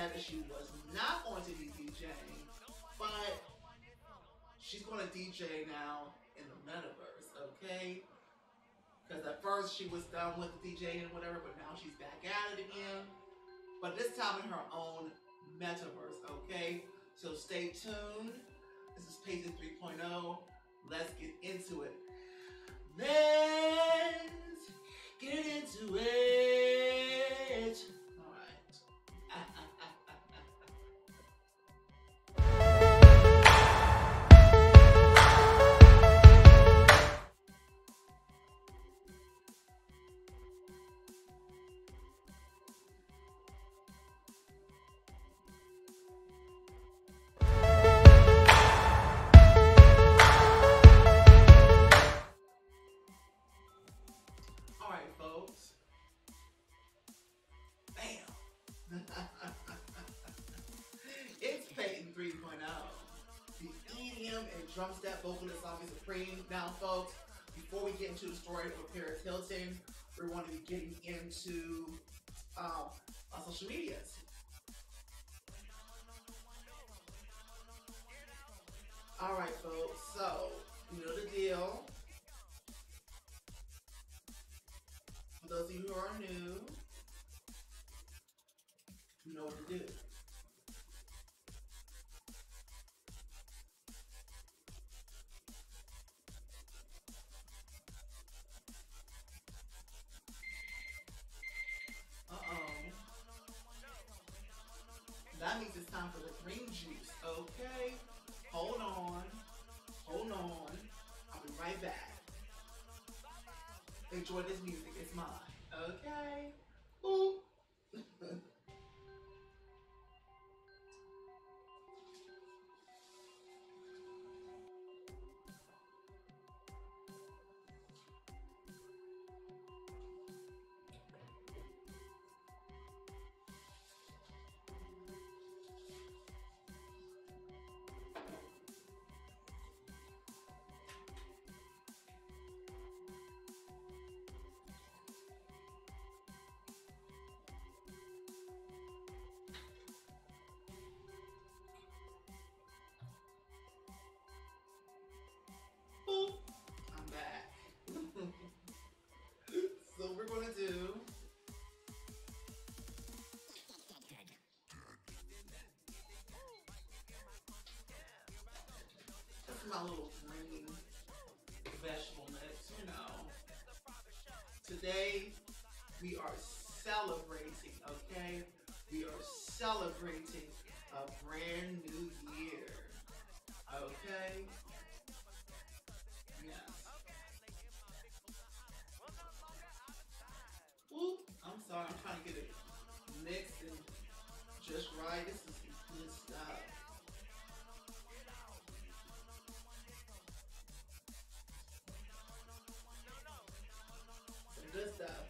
said that she was not going to be DJing, but she's going to DJ now in the metaverse, okay? Because at first she was done with the DJing and whatever, but now she's back at it again. But this time in her own metaverse, okay? So stay tuned. This is PAYTON 3.0. Let's get into it. Let's get into it. All right. All right, folks. Bam. It's PAYTON 3.0. The EDM and drum step vocalist Zombie Supreme. Now, folks, before we get into the story of Paris Hilton, we're going to be getting into our social medias. All right, folks. So, you know the deal. For those of you who are new, you know what to do. That means it's time for the green juice, okay? Hold on. Hold on. I'll be right back. Enjoy this music. It's mine, okay? Ooh. I'm back. So we're gonna do this is my little green vegetable mix, you know. Today we are celebrating, okay? We are celebrating a brand new year. Okay? Yes. Ooh, I'm sorry, I'm trying to get it mixed and just right. This is some good stuff. Some good stuff.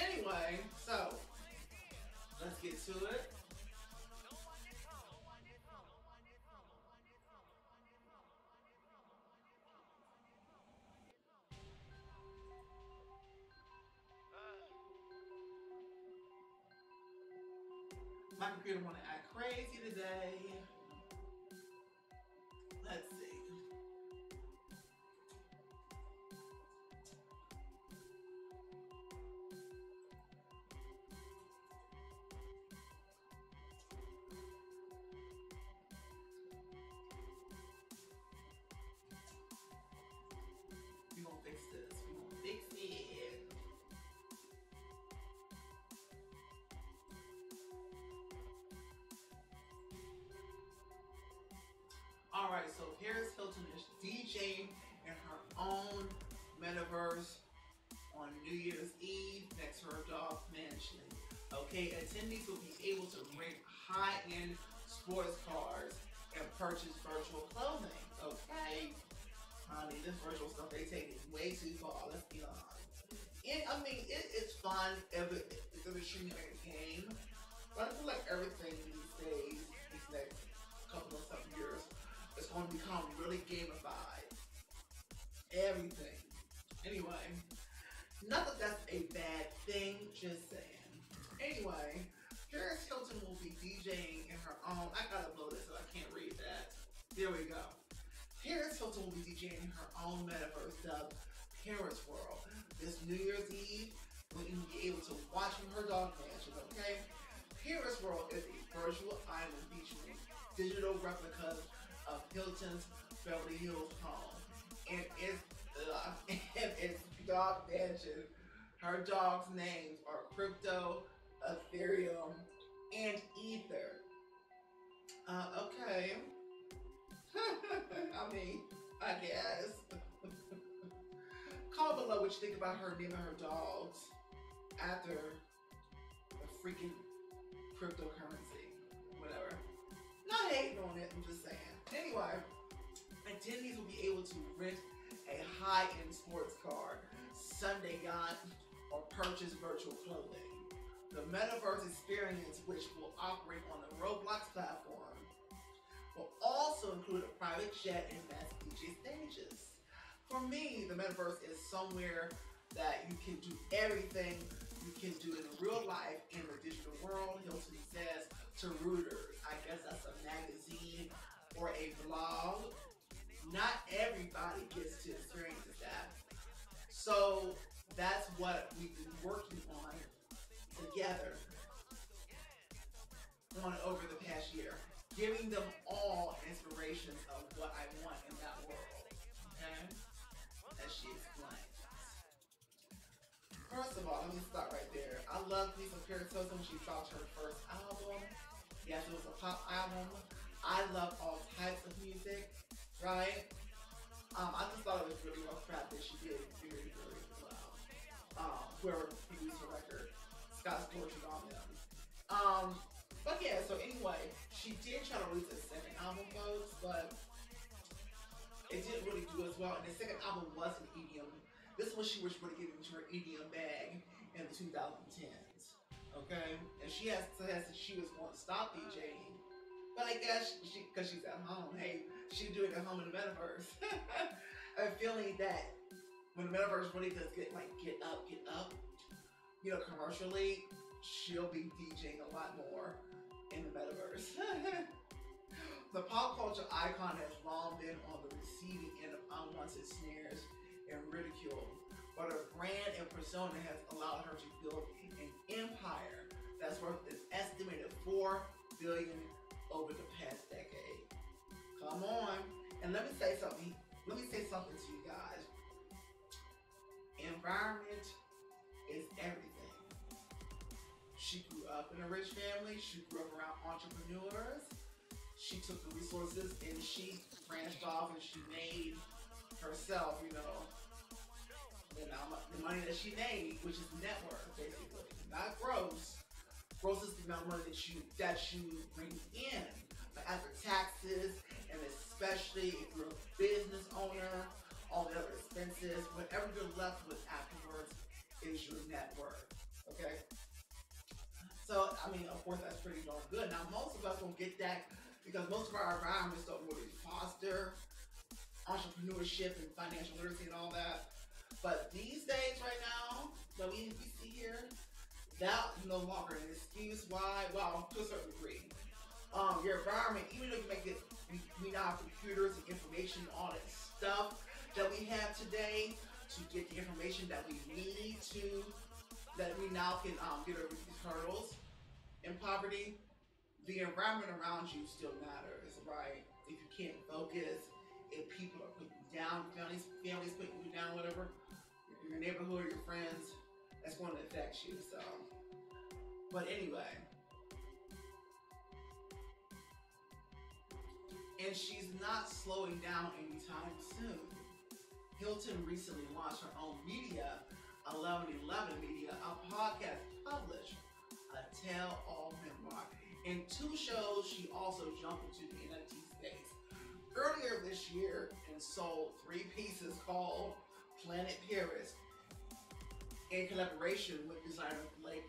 Anyway, so let's get to it. My computer want to act crazy today. Let's see. We gonna fix this. We gonna fix it. All right, so Paris Hilton is DJing in her own metaverse on New Year's Eve next to her dog mansion. Okay, attendees will be able to rent high-end sports cars and purchase virtual clothing. Okay, honey, this virtual stuff they take it way too far. Let's be honest. And I mean, it's fun. It's an extremely like a game, but I feel like everything these days, these next couple of something years, it's going to become really gamified. Everything. Anyway, not that that's a bad thing, just saying. Anyway, Paris Hilton will be DJing in her own. I gotta blow this so I can't read that. There we go. Paris Hilton will be DJing in her own metaverse dubbed Paris World. This New Year's Eve, when you'll be able to watch from her dog mansion, okay? Paris World is a virtual island featuring digital replicas of Hilton's Beverly Hills home. And its dog mansion, her dog's names are Crypto, Ethereum, and Ether. Okay. I mean, I guess. Comment below what you think about her naming her dogs after the freaking cryptocurrency. Whatever. Not hating on it, I'm just saying. Anyway, attendees will be able to rent a high-end sports car, Sunday yacht, or purchase virtual clothing. The Metaverse experience, which will operate on the Roblox platform, will also include a private jet and mass DJ stages. For me, the Metaverse is somewhere that you can do everything you can do in real life in the digital world. Hilton says to Reuters, I guess that's a magazine or a blog. Not everybody gets to experience that. So that's what we've been working on together over the past year, giving them all inspirations of what I want in that world. Okay? As she explains. First of all, let me start right there. I love Lisa Paris Hilton when she dropped her first album. Yes, it was a pop album. I love all types of music, right? I just thought it was really well crafted. She did very, very well. Whoever produced the record, Scott Storch and all them. But yeah, so anyway, she did try to release a second album, folks, but it didn't really do as well. And the second album was an EDM. This one she was really getting into her EDM bag in the 2010s. Okay? And she has said she was going to stop DJing. But I guess because she's at home, hey, she's doing it at home in the metaverse. I'm feeling that when the metaverse really does get up, you know, commercially, she'll be DJing a lot more in the metaverse. The pop culture icon has long been on the receiving end of unwanted snares and ridicule, but her brand and persona has allowed her to build an empire that's worth an estimated $4 billion over the past decade. Come on, and let me say something. Let me say something to you guys. Environment is everything. She grew up in a rich family. She grew up around entrepreneurs. She took the resources and she branched off and she made herself, you know, the money that she made, which is net worth, basically, not gross. Gross is the amount of money that you bring in, but after taxes, and especially if you're a business owner, all the other expenses, whatever you're left with afterwards is your net worth. Okay. So I mean, of course, that's pretty darn good. Now, most of us don't get that because most of our environments don't really foster entrepreneurship and financial literacy and all that. But these days, right now, that we see here, that is no longer an excuse why, well, to a certain degree. Your environment, even though you make it, we now have computers and information, all that stuff that we have today to get the information that we need to, that we now can get over these hurdles in poverty. The environment around you still matters, right? If you can't focus, if people are putting you down, families putting you down, whatever, your neighborhood, your friends, that's going to affect you. So, but anyway, and she's not slowing down anytime soon. Hilton recently launched her own media, 1111 Media, a podcast published, a tell-all memoir. In 2 shows, she also jumped into the NFT space earlier this year and sold 3 pieces called Planet Paris in collaboration with designer Blake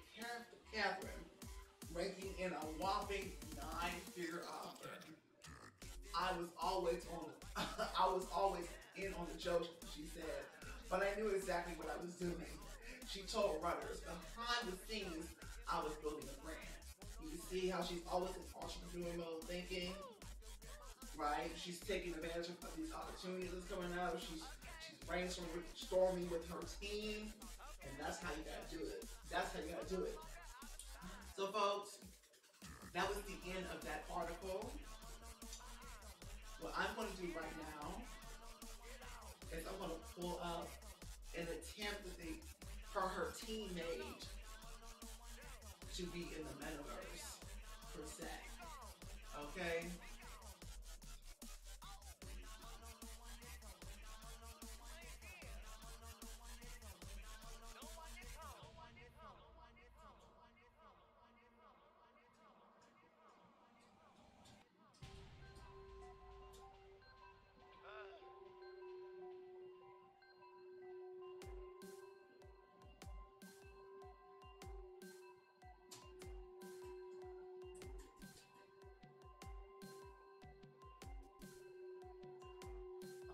Catherine, ranking in a whopping 9-figure offer. I was always in on the joke, she said. but I knew exactly what I was doing. She told runners behind the scenes I was building a brand. You see how she's always in entrepreneurial thinking, right? She's taking advantage of these opportunities that's coming out. She's brainstorming with her team, and that's how you gotta do it. That's how you gotta do it. So, folks, that was the end of that article. What I'm going to do right now is I'm going to pull up an attempt that her team made to be in the metaverse per se. Okay.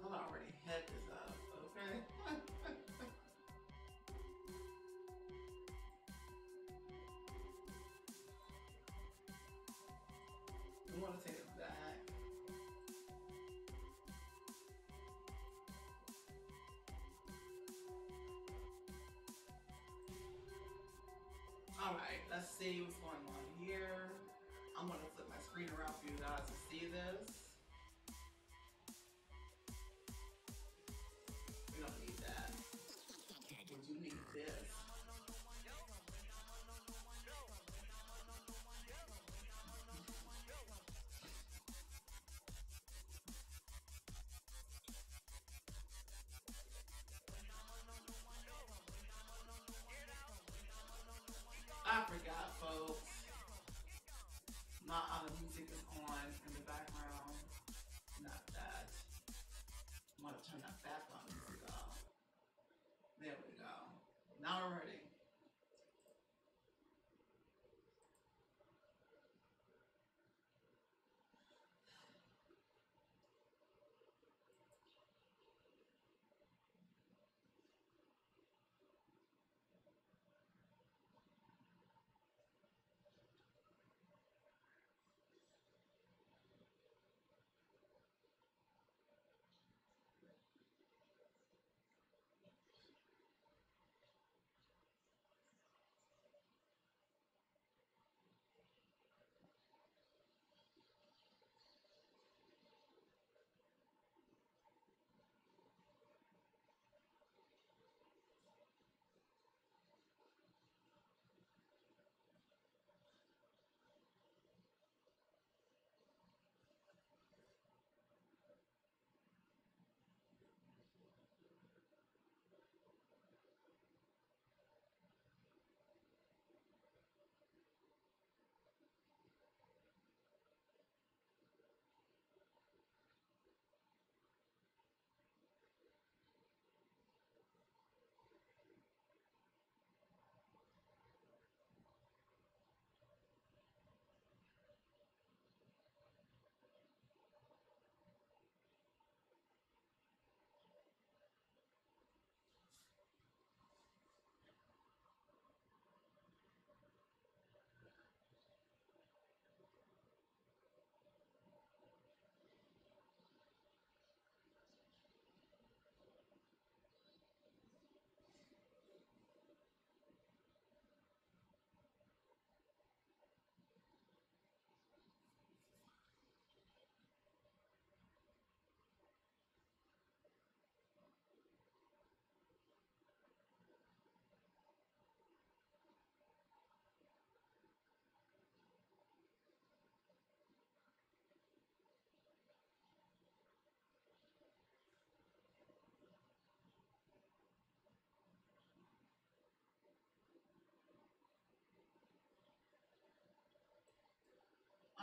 I'm already had this up. Okay. We want to take it back. All right, let's see what's going on here. I'm going to flip my screen around for you guys to see this. We don't need that. We do need this. I forgot, folks. My other music is on in the background. Not that. I'm going to turn that background music off. There we go. Now we're ready.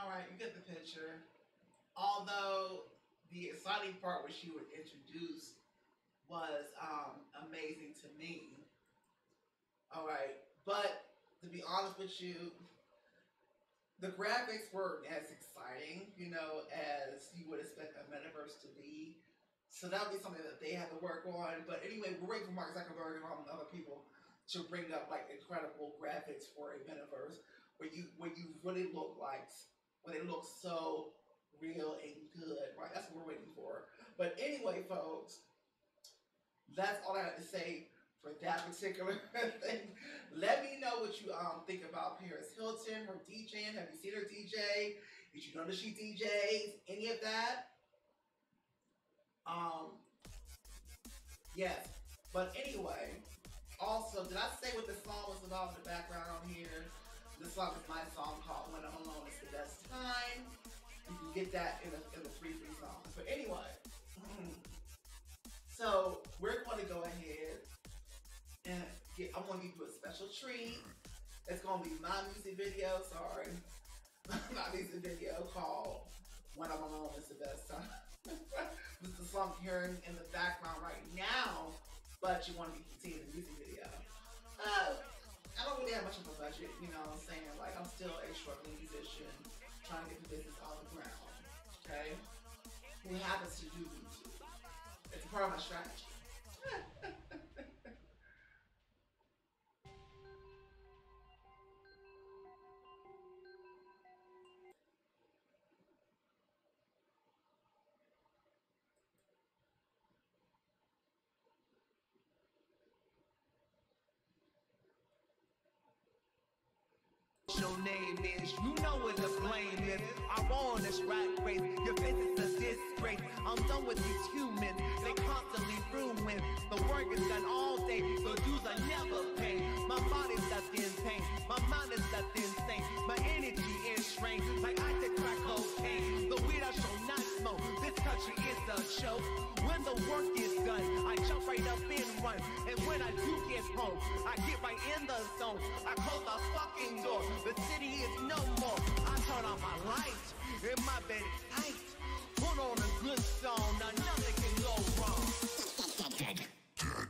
All right, you get the picture. Although the exciting part which you would introduce was amazing to me. All right, but to be honest with you, the graphics weren't as exciting, as you would expect a metaverse to be. So that would be something that they have to work on. But anyway, we're waiting for Mark Zuckerberg and all the other people to bring up like incredible graphics for a metaverse where you really look like where they look so real and good, right? That's what we're waiting for. But anyway, folks, that's all I have to say for that particular thing. Let me know what you think about Paris Hilton, her DJing. Have you seen her DJ? Did you know that she DJs? Any of that? Yes. But anyway, also, did I say what the song was about in the background on here? This song is my song called When I'm Alone It's the Best Time. You can get that in the free songs. But anyway, so we're going to go ahead and I'm going to give you a special treat. It's going to be my music video, sorry. My music video called When I'm Alone It's the Best Time. This is the song you're hearing in the background right now, but you want to be seeing the music video. I don't really have much of a budget, you know what I'm saying? Like, I'm still a struggling musician trying to get the business off the ground, okay? Who happens to do YouTube. It's part of my strategy. Your name is, you know what the blame is. I'm on this rat race, your face is a disgrace. I'm done with these humans, they constantly ruin. The work is done all day, the dues I never pay. My body's left in pain, my mind is left insane. My energy is strained, like I take crack cocaine. The weed I shall not smoke, this country is a joke. When the work is done, I jump right up and run. And when I do get home, I get right in the zone. I close the fucking door, the city is no more. I turn on my lights, and my bed is tight. Put on a good song, now nothing can go wrong.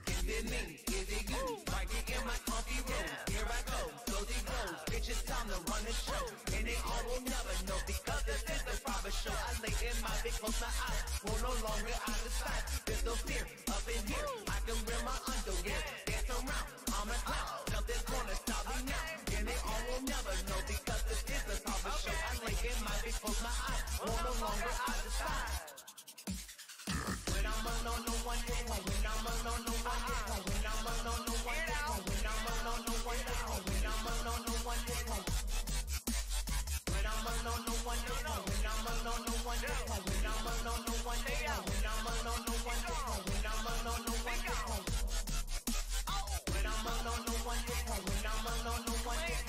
Is it me? Is it you? Right here in my comfy room. Here I go, close it goes. Bitch, it's time to run the show. And they all will never know because this is a private show. I lay in my bed, close my eyes. Will no longer I decide. There's no fear up in here. I can wear my underwear. Dance around, I'm a clown. Nothing's gonna stop me now. And they all will never know because this is a private show. I lay in my bed, close my eyes. Will no longer I decide. When I'm alone, no one is home. When I'm alone, no one is home. When I'm alone, no one is home. When I'm alone, no one is home. When I'm alone, no one is home. When I'm alone, no one is home. When I'm alone, no one is home. When I'm alone, no one is home. When I'm alone, no one is home. When I'm alone, no one is home. When I'm alone, no one is home. When I'm alone, no one is home. When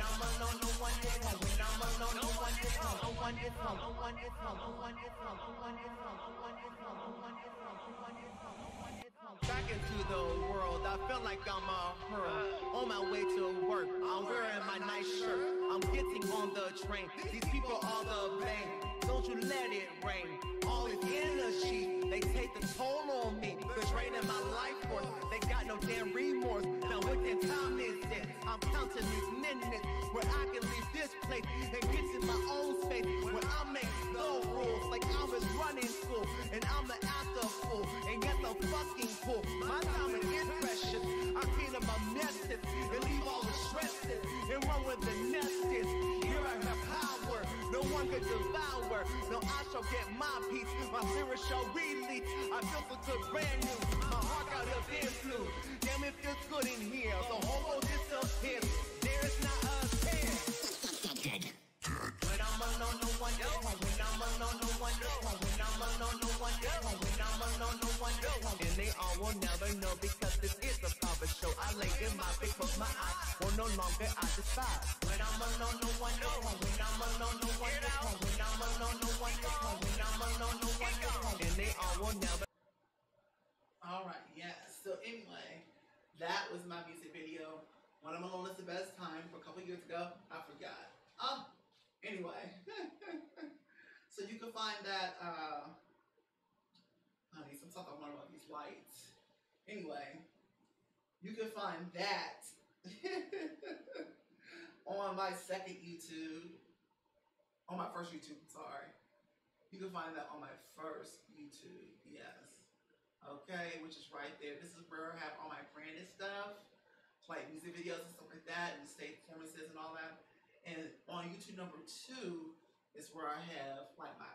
I'm alone, no one is home. When I'm alone, no one is home. No one is home. No one is home. No one is home. No one is home. No one is home. No one is home. No one is home. No one is home. Back into the world, I feel like I'm a hero. On my way to work, I'm wearing my nice shirt. I'm getting on the train. These people are the blame. Don't you let it rain. All this energy, they take the toll on me. They're draining my life force. They got no damn remorse. Now what damn time is it? I'm counting these minutes where I can leave this place and get to my own space where I make no rules like I was running school and I'm the after fool and get the fucking fool. My time is precious. I clean up my messes and leave all the stresses and run with the nested. Here I have power, no one can devour. No, I shall get my peace, my spirit shall release. I feel so good, brand new. My heart got a damn flu. Damn, it feels good in here. The whole world disappears. There is not a chance. When I'm alone, no one is home. When I'm alone, no one is home. When I'm alone, no one is home. When I'm alone, no one is home. And they all will never know because this is a private show. I lay in my bed, close my eyes. Will no longer I despise. When I'm alone, no one is home. When I'm alone, no one is home. When I'm alone, no one is home. When I'm alone, no one is home. And they all will never. All right, yes. So anyway, that was my music video. When I'm Alone It's the Best Time for a couple years ago. I forgot. Anyway. So you can find that, I need some stuff I want about these lights. Anyway, you can find that on my second YouTube, on my first YouTube, sorry. You can find that on my first YouTube, yes. Okay, which is right there. This is where I have all my branded stuff, like music videos and stuff like that, and stage performances and all that. And on YouTube number 2 is where I have like my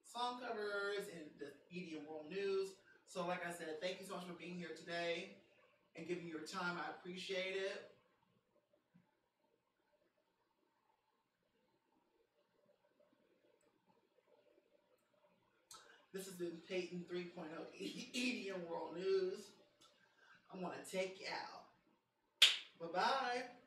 song covers and the media and world news. So like I said, thank you so much for being here today and giving me your time. I appreciate it. This has been PAYTON 3.0 EDM World News. I'm going to take you out. Bye-bye.